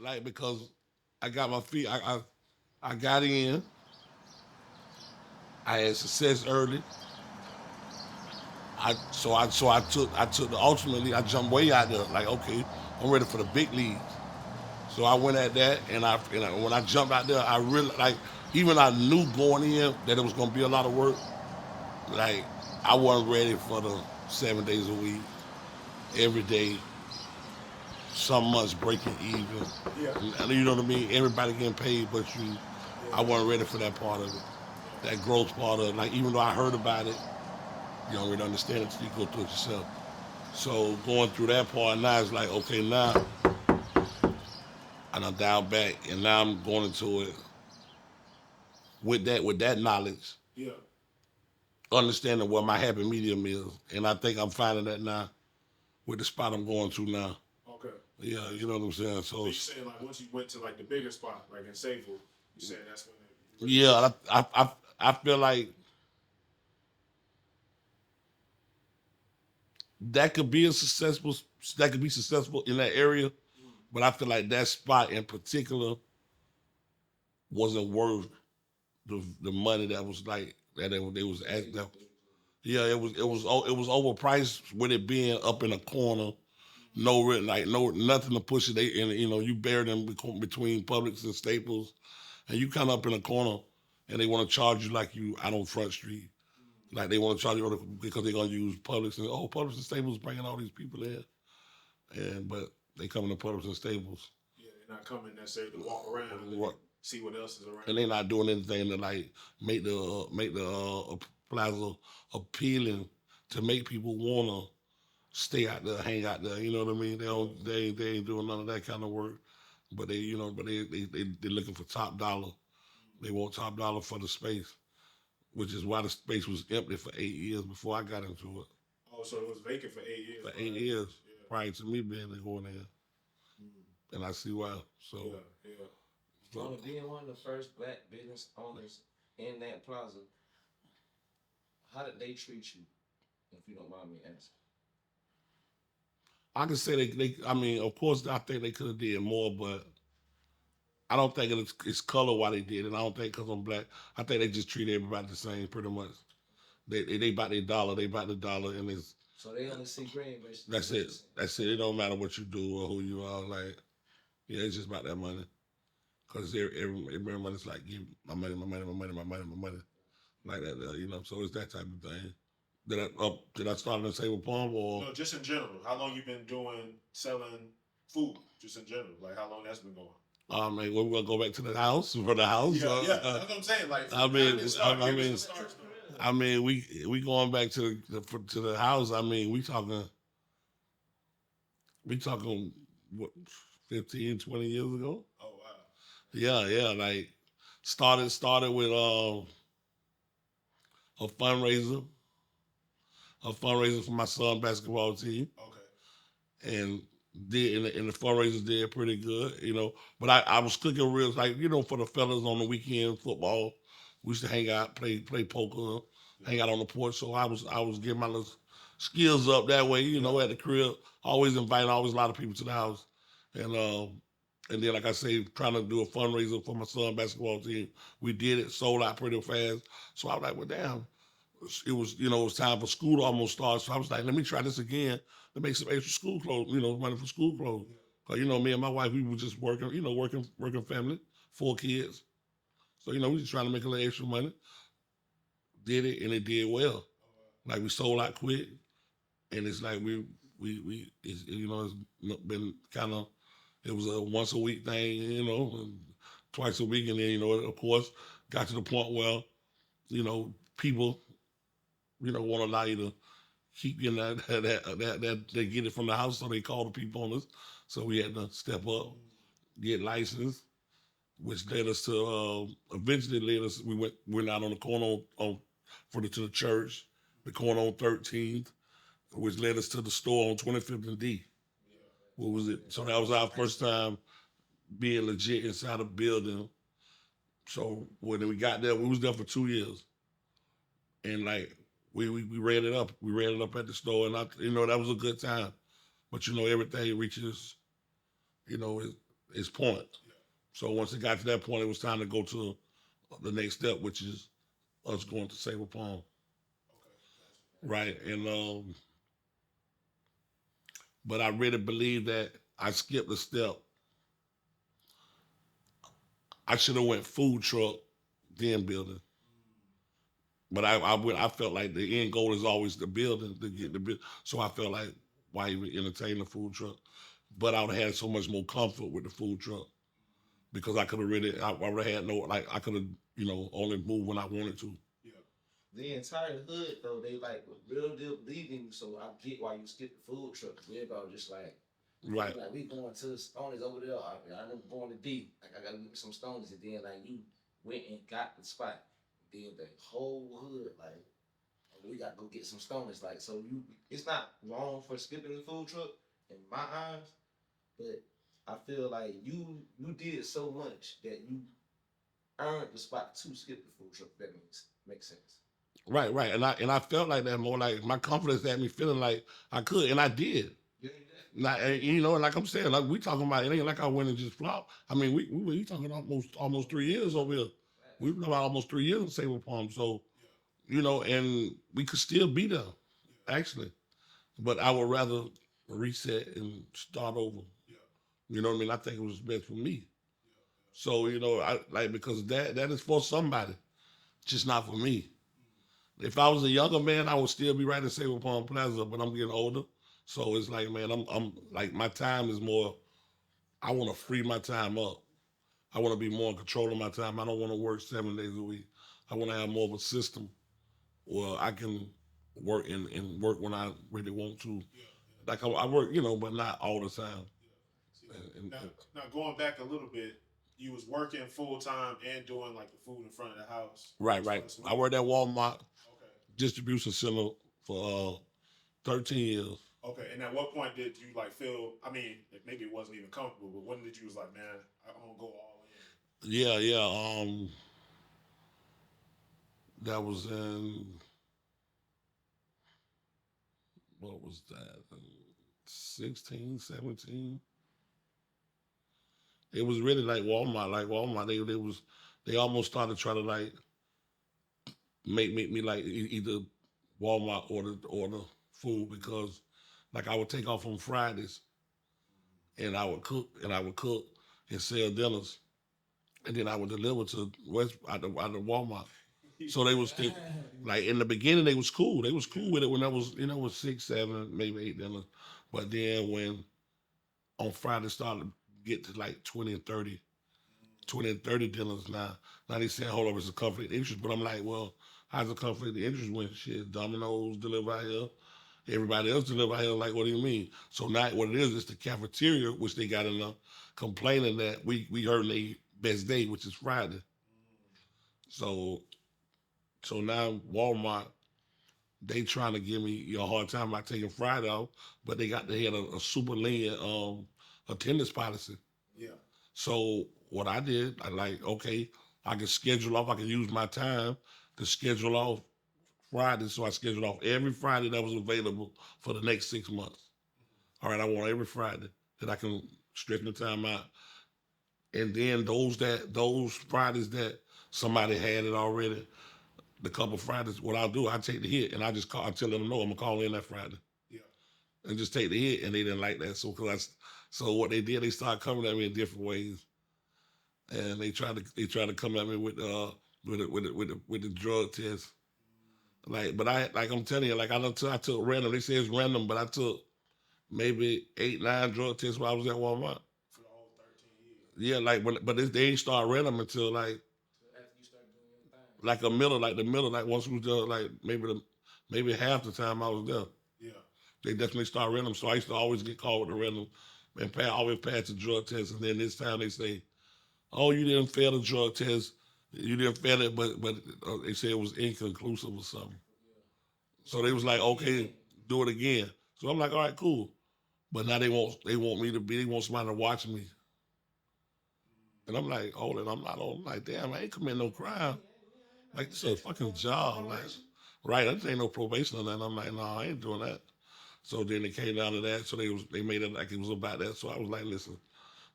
like because I got my feet. I got in. I had success early. I took the ultimately I jumped way out there. Like okay, I'm ready for the big leagues. So I went at that, and when I jumped out there, I really like. Even I knew going in that it was gonna be a lot of work. Like I wasn't ready for the 7 days a week, every day. Some months breaking even. Yeah. You know what I mean? Everybody getting paid, but you. I Yeah. wasn't ready for that part of it. That growth part of it. Like even though I heard about it, you don't really understand it until you go through it yourself. So going through that part now is like, okay, now and I'm down back, and now I'm going into it with that knowledge, Yeah. understanding what my happy medium is, and I think I'm finding that now with the spot I'm going to now. Okay. Yeah, you Gotcha. know what I'm saying. So So you saying like once you went to like the bigger spot, like in Sayville, you saying that's when it really hit yeah, you. I feel like that could be a successful that could be successful in that area, Mm. but I feel like that spot in particular wasn't worth the money that was like that they was at. That, yeah, it was overpriced with it being up in a corner. No, like no nothing to push it. They and you bury them between Publix and Staples, and you come up in a corner, and they want to charge you like you out on Front Street. Like they want to charge you because they're gonna use Publix and Publix and Staples bringing all these people in, and but they come to Publix and Staples, Yeah, they're not coming necessarily to walk around and right, see what else is around. and they're not doing anything to like make the plaza appealing to make people wanna stay out there, hang out there. You know what I mean? They Yeah. don't they ain't doing none of that kind of work. But they're looking for top dollar. They want top dollar for the space, which is why the space was empty for 8 years before I got into it. Oh, so it was vacant for 8 years For eight prior. years Yeah. prior to me being there going there, Mm. and I see why. So, Yeah. Yeah. so Only being one of the first black business owners in that plaza, how did they treat you? If you don't mind me asking. I can say they. I mean, of course, I think they could have did more, but I don't think it's color why they did it. I don't think because I'm black. I think they just treat everybody the same, pretty much. They bought their dollar. They bought the dollar, and So they only see green, basically, is that's what it. you're saying. That's it. It don't matter what you do or who you are. Like, yeah, it's just about that money. Cause everybody's like, give my money, my money, my money, my money, my money, like that. So it's that type of thing. Did I start in the table palm or? No, just in general. How long you been doing selling food? Just in general, like how long that's been going? Man, we're gonna go back to the house for the house. Yeah, yeah. That's what I'm saying. Like, I how mean, did it I, start? I Give us mean, the start story. we going back to the house. I mean, we talking what 15, 20 years ago. Oh wow. Yeah, yeah. Like started with a fundraiser, for my son basketball team, Okay. and the fundraisers did pretty good, But I was cooking real like for the fellas on the weekend football. We used to hang out, play poker, Yeah. hang out on the porch. So I was getting my little skills up that way, Yeah. at the crib. Always inviting always a lot of people to the house, and then like I say, trying to do a fundraiser for my son basketball team. We did it, sold out pretty fast. So I was like, well, damn, it was time for school to almost start. So I was like, let me try this again to make some extra school clothes, money for school clothes. Yeah. Cause me and my wife, we were just working, working family, 4 kids. So we just trying to make a little extra money. Did it and it did well. Oh wow. Like we sold out quick, and it's like it's been kind of it was a once a week thing, and twice a week, and then of course got to the point where people won't allow you to keep getting that they get it from the house, so they call the people on us. So we had to step up, Mm. get licensed, which led us to eventually led us. We went out on the corner to the church, the corner on 13th, which led us to the store on 25th and D. Yeah. What was it? So that was our first time being legit inside a building. So when we got there, we was there for 2 years, and like we ran it up. We ran it up at the store, and that was a good time. But everything reaches, you know, it, its point. So once it got to that point, it was time to go to the next step, which is us going to Save a Palm. Right. And but I really believe that I skipped a step. I should have went food truck, then building. But I felt like the end goal is always the building to get the build. So I felt like why even entertain the food truck? But I would have had so much more comfort with the food truck because I could have really I would have had no like I could have only moved when I wanted to. The entire hood though, they like real deal believe in you, so I get why you skip the food truck. Everybody just like, Right. like we going to the Stoney's over there. I remember going to D. Like I gotta get some Stoney's, and then like you went and got the spot. Then the whole hood like, oh, we gotta go get some Stoney's. Like so, it's not wrong for skipping the food truck in my eyes, but I feel like you did so much that you earned the spot to skip the food truck. If that makes sense. Right, right. And I felt like that more like my confidence had me feeling like I could, and I did. Yeah, Not, and like I'm saying, like we talking about, it ain't like I went and just flopped. I mean, we talking almost 3 years over here. We talking about almost 3 years in Sable Palm. So, and we could still be there, actually. But I would rather reset and start over. You know what I mean? I think it was best for me. So, I like because that is for somebody, just not for me. If I was a younger man, I would still be right in Sable Palm Plaza, but I'm getting older. So it's like, man, I'm like my time is more. I want to free my time up. I want to be more in control of my time. I don't want to work 7 days a week. I want to have more of a system where I can work and work when I really want to. Like I work, but not all the time. Now going back a little bit, you was working full time and doing like the food in front of the house. Right, right. I worked at Walmart Okay. distribution center for 13 years. Okay, and at what point did you like feel? I mean, maybe it wasn't even comfortable, but when did you was like, man, I'm gonna go all in? Yeah, yeah. That was in what was that? 16, 17. It was really like Walmart. Like Walmart, they almost started trying to like make me like either Walmart or the food because like I would take off on Fridays and I would cook and sell dinners and then I would deliver to West out of Walmart. So they was like in the beginning they was cool. They was cool with it when I was it was 6, 7, maybe 8 dinners. But then when on Friday started get to like 20 and 30, 20 and 30 dinners now. Now they saying, hold on, it's a conflict of interest. But I'm like, well, how's a conflict of interest when shit Domino's deliver out here? Everybody else deliver out here. Like, what do you mean? So now what it is, it's the cafeteria, which they got in complaining that we heard their best day, which is Friday. So now Walmart, they trying to give me a hard time about taking Friday off, but they had a super lenient attendance policy. Yeah. So what I did, I like, okay, I can schedule off, I can use my time to schedule off Friday. So I scheduled off every Friday that was available for the next 6 months. All right, I want every Friday that I can stretch the time out. And then those Fridays that somebody had it already, the couple Fridays, what I'll do, I take the hit and I tell them no, I'm gonna call in that Friday. Yeah. And just take the hit, and they didn't like that. So what they did, they started coming at me in different ways, and they tried to come at me with the drug test. But I'm telling you, like I took random. They say it's random, but I took maybe 8, 9 drug tests while I was at Walmart. For the whole 13 years. Yeah, but they ain't start random until like After you start doing your thing. like the middle, like once we was there, like maybe half the time I was there. Yeah. They definitely start random. So I used to always get called with the random and always pass the drug test. And then this time they say, oh, you didn't fail the drug test. You didn't fail it, but they said it was inconclusive or something. So they was like, okay, do it again. So I'm like, all right, cool. But now they want they want somebody to watch me. And I'm like, hold it, I'm like, damn, I ain't committing no crime. Like, this is a fucking job. Like, right, this ain't no probation on that. I'm like, no, I ain't doing that. So then it came down to that. So they made it like it was about that. So I was like, listen,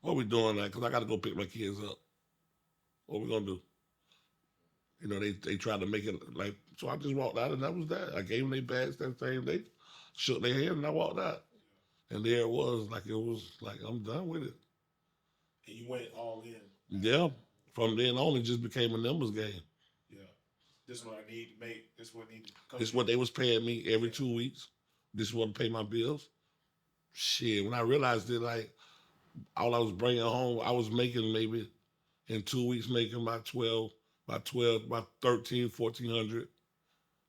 what we doing now? Because I got to go pick my kids up. What we gonna do? You know, they tried to make it like, so I just walked out and that was that. I gave them their bags that same day, shook their hand and I walked out. And there it was like I'm done with it. And you went all in. Yeah. From then on, it just became a numbers game. Yeah. This is what I need to make. This is what I need to come. This is what they was paying me every 2 weeks. This is what to pay my bills. Shit, when I realized that, like, all I was bringing home, I was making maybe in 2 weeks, making about 13, 1400,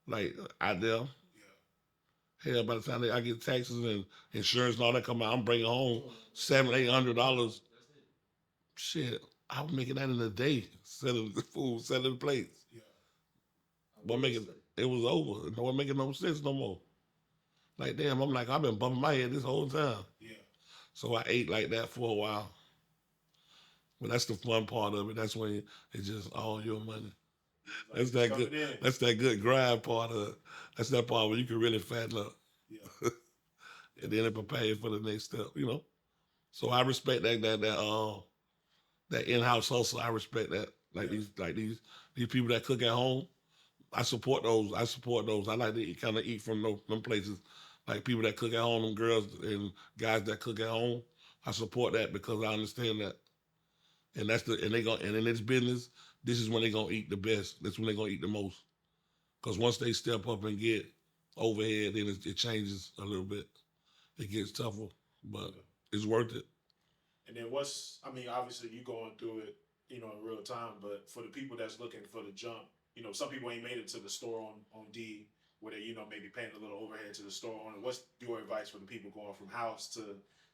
like out there. Yeah. Hell, by the time I get taxes and insurance and all that come out, I'm bringing home $700, $800. Shit, I was making that in a day, selling the food, selling the plates. Yeah. But making it was over. It wasn't making no sense no more. Like damn, I'm like I've been bumping my head this whole time. Yeah. So I ate like that for a while. But that's the fun part of it. That's when it's just all your money. Like That's that coming good. in. That's that good grind part of it. That's that part where you can really fatten up. Yeah. And then it prepare you for the next step, you know. So I respect that in-house hustle. I respect that. Like these people that cook at home. I support those. I like to kind of eat from them places. Like people that cook at home, them girls and guys that cook at home. I support that because I understand that. And and in this business, this is when they gonna eat the best. That's when they gonna eat the most. Because once they step up and get overhead, then it changes a little bit. It gets tougher, but it's worth it. And then obviously you going through it, in real time, but for the people that's looking for the jump, some people ain't made it to the store on D where they, maybe paying a little overhead to the store owner. What's your advice for the people going from house to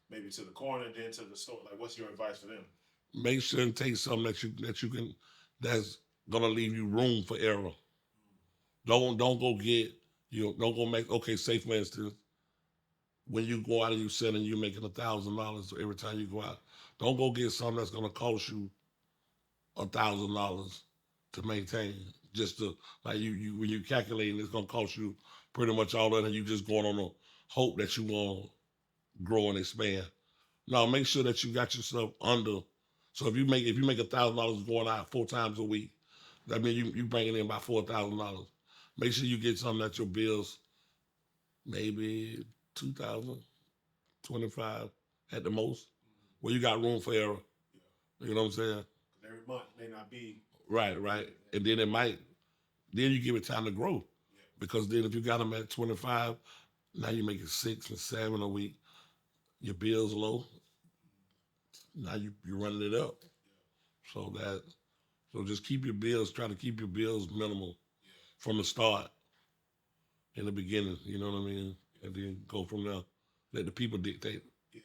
maybe to the corner, then to the store? Like, what's your advice for them? Make sure and take something that's gonna leave you room for error. Don't go get don't go make okay. Say for instance, when you go out and you selling, you making $1,000 every time you go out. Don't go get something that's gonna cost you $1,000 to maintain. Just to like you when you calculating, it's gonna cost you pretty much all that, and you just going on a hope that you gonna grow and expand. No, make sure that you got yourself under. So if you make $1,000 going out 4 times a week, that means you bringing in about $4,000. Make sure you get something that your bills maybe 2,000, 25 at the most, where you got room for error. You know what I'm saying? Every month may not be right, and then then you give it time to grow, because then if you got them at 25, now you make it 6 and 7 a week. Your bills low. Now you're running it up. So just try to keep your bills minimal from the start, in the beginning, you know what I mean? And then go from there. Let the people dictate. Yeah.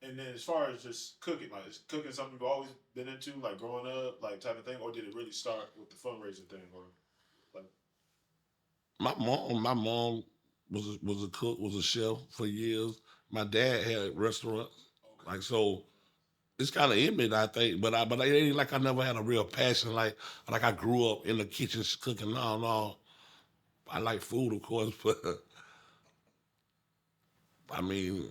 And then as far as just cooking, like is cooking something you've always been into, like growing up, like type of thing, or did it really start with the fundraising thing, or like? My mom was a cook, was a chef for years. My dad had restaurants, like so. It's kind of in me, I think, but it ain't like I never had a real passion, like I grew up in the kitchen cooking. No, I like food, of course, but I mean,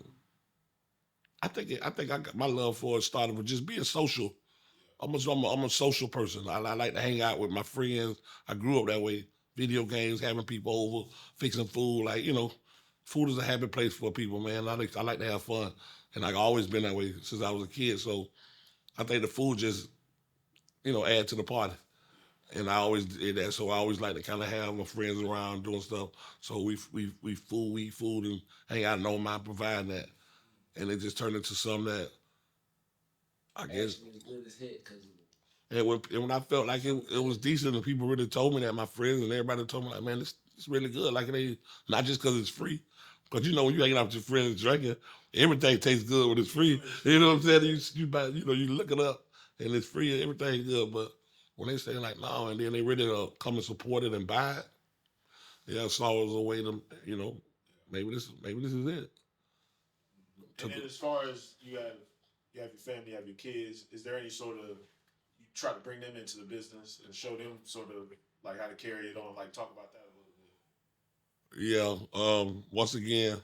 I got my love for it started with just being social. I'm a social person. I like to hang out with my friends. I grew up that way. Video games, having people over, fixing food. Like food is a happy place for people, man. I like to have fun, and I've always been that way since I was a kid. So I think the food just add to the party. And I always did that, so I always like to kind of have my friends around doing stuff. So we eat food, and hang out, and don't mind providing that. And it just turned into something that I guess. Actually, as good as hit, cause And when I felt like it was decent, and people really told me that, my friends and everybody told me like, man, it's really good. Like it ain't not just because it's free, because when you hanging out with your friends drinking, everything tastes good when it's free. You know what I'm saying? You buy, you look it up, and it's free, and everything's good. But when they say like no, and then they really come and support it and buy it, yeah, it's always a way to maybe this is it. And then as far as you have your family, you have your kids, is there any sort of, you try to bring them into the business and show them sort of like how to carry it on, like talk about that a little bit? Yeah. Once again,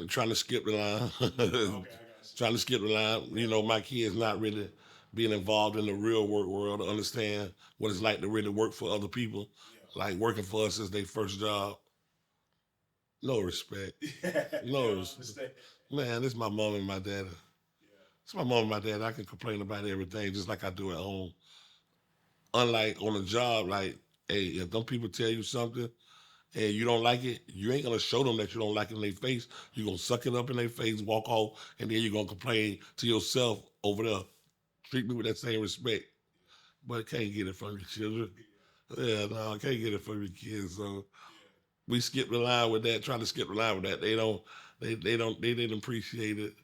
trying to skip the line. Okay, I got you. trying to skip the line. You know, my kids not really being involved in the real work world to understand what it's like to really work for other people. Yeah. Like working for us is their first job. No respect. They No don't respect. understand. Man, this is my mom and my dad. Yeah. It's my mom and my dad. I can complain about everything just like I do at home. Unlike on a job, like, hey, if them people tell you something and you don't like it, you ain't gonna show them that you don't like it in their face. You're gonna suck it up in their face, walk off, and then you're gonna complain to yourself over there. Treat me with that same respect. But can't get it from your children. Yeah, no, I can't get it from your kids. So we skip the line with that, trying to skip the line with that. They didn't appreciate it.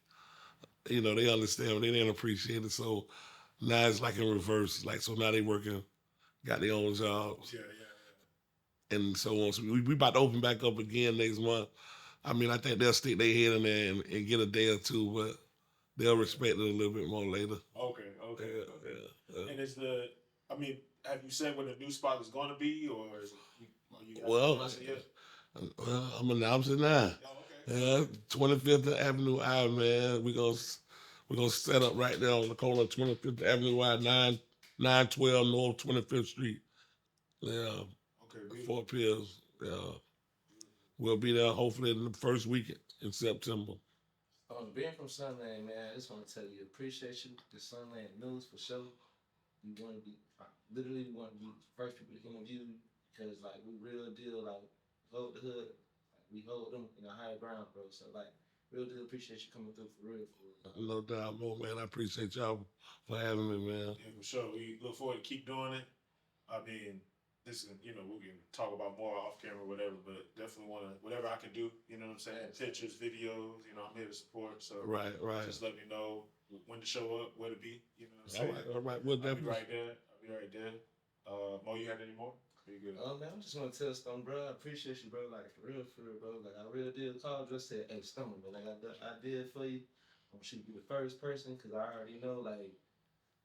You know, they understand, but they didn't appreciate it. So now it's like in reverse. Like, so now they working, got their own jobs. Yeah. And so on. So we about to open back up again next month. I mean, I think they'll stick their head in there and get a day or two, but they'll respect it a little bit more later. Okay. Yeah. And I mean, have you said when the new spot is going to be, or is it, you guys Well, announced it yet? I'm announcing now. Oh, okay. 25th Avenue I, man. We're gonna set up right there on the corner of 25th Avenue I, 912 North 25th Street. Yeah, Okay. Beautiful. Fort Pierce. Yeah, we'll be there hopefully in the first week in September. Being from Sunland, man, I just want to tell you, appreciate you, the Sunland News for sure. We want to be, literally, we want to be the first people to interview you because, like, we real deal, like, hold the hood, like, we hold them in a higher ground, bro. So, like, real deal appreciate you coming through for real. No doubt, man. I appreciate y'all for having me, man. Yeah, for sure. We look forward to keep doing it. I mean, this is, we can talk about more off camera, whatever, but definitely want to, whatever I can do, you know what I'm saying? Pictures, videos, I'm here to support. So Right. just let me know when to show up, where to be, you know what I'm saying? All right. We'll I'll be definitely. right there. Mo, you had any more? Are you good? Man, I just want to tell Stone, bro, I appreciate you, bro. Like, for real, bro. Like, I real deal called you, I said, hey, Stone, man, I got the idea for you. I want you to be the first person, because I already know, like,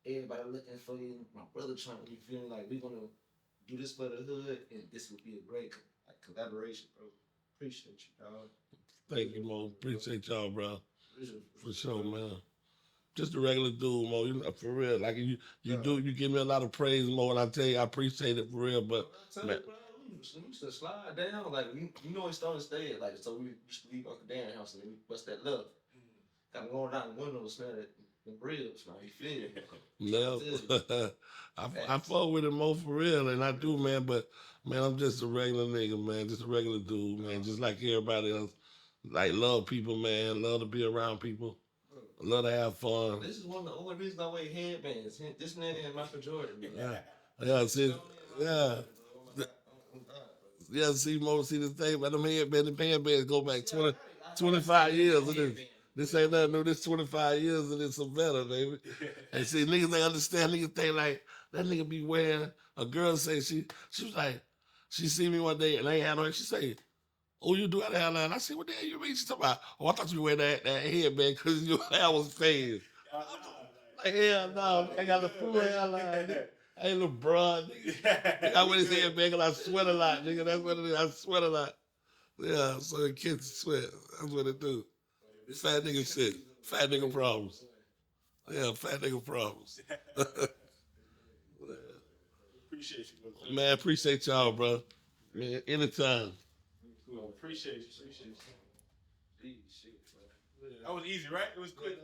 everybody looking for you. My brother trying to, you feel me? Like, we going to do this for the hood, and this would be a great collaboration, bro. Appreciate you, dog. Thank you, Mo. Appreciate y'all, bro. For sure, man. Just a regular dude, Mo. For real. Like you give me a lot of praise, Mo, and I tell you, I appreciate it for real. But man, we used to slide down, like you know, it's Stone stayed, like so we used to leave Uncle Dan's house and we bust that love. Got to go down the window and smell that. The ribs, man, you feel no, I fuck with it, Mo, for real, and I do, man. But man, I'm just a regular nigga, man, just a regular dude, man, just like everybody else. Like love people, man, love to be around people, love to have fun. This is one of the only reasons I wear headbands. This nigga and Michael Jordan. See, yeah. See, Mo, see the thing about them headbands go back 25 years. This ain't nothing new. This 25 years and it's some better, baby. And see, niggas ain't understand. Niggas think like that nigga be wearing. A girl say she was like, she see me one day and I ain't had no. She say, "Oh, you do have a hairline?" I said, "What the hell you mean?" She talking about, "Oh, I thought you wear that headband because your hair was faded." Like hell no, I got a full hairline. I ain't no broad. Nigga. I wear this headband because I sweat a lot, nigga. That's what it is. I sweat a lot. Yeah, so the kids sweat. That's what it do. Fat nigga shit. Fat nigga problems. Yeah, fat nigga problems. Appreciate you, man. Appreciate y'all, bro. Man, anytime. Appreciate you. That was easy, right? It was quick.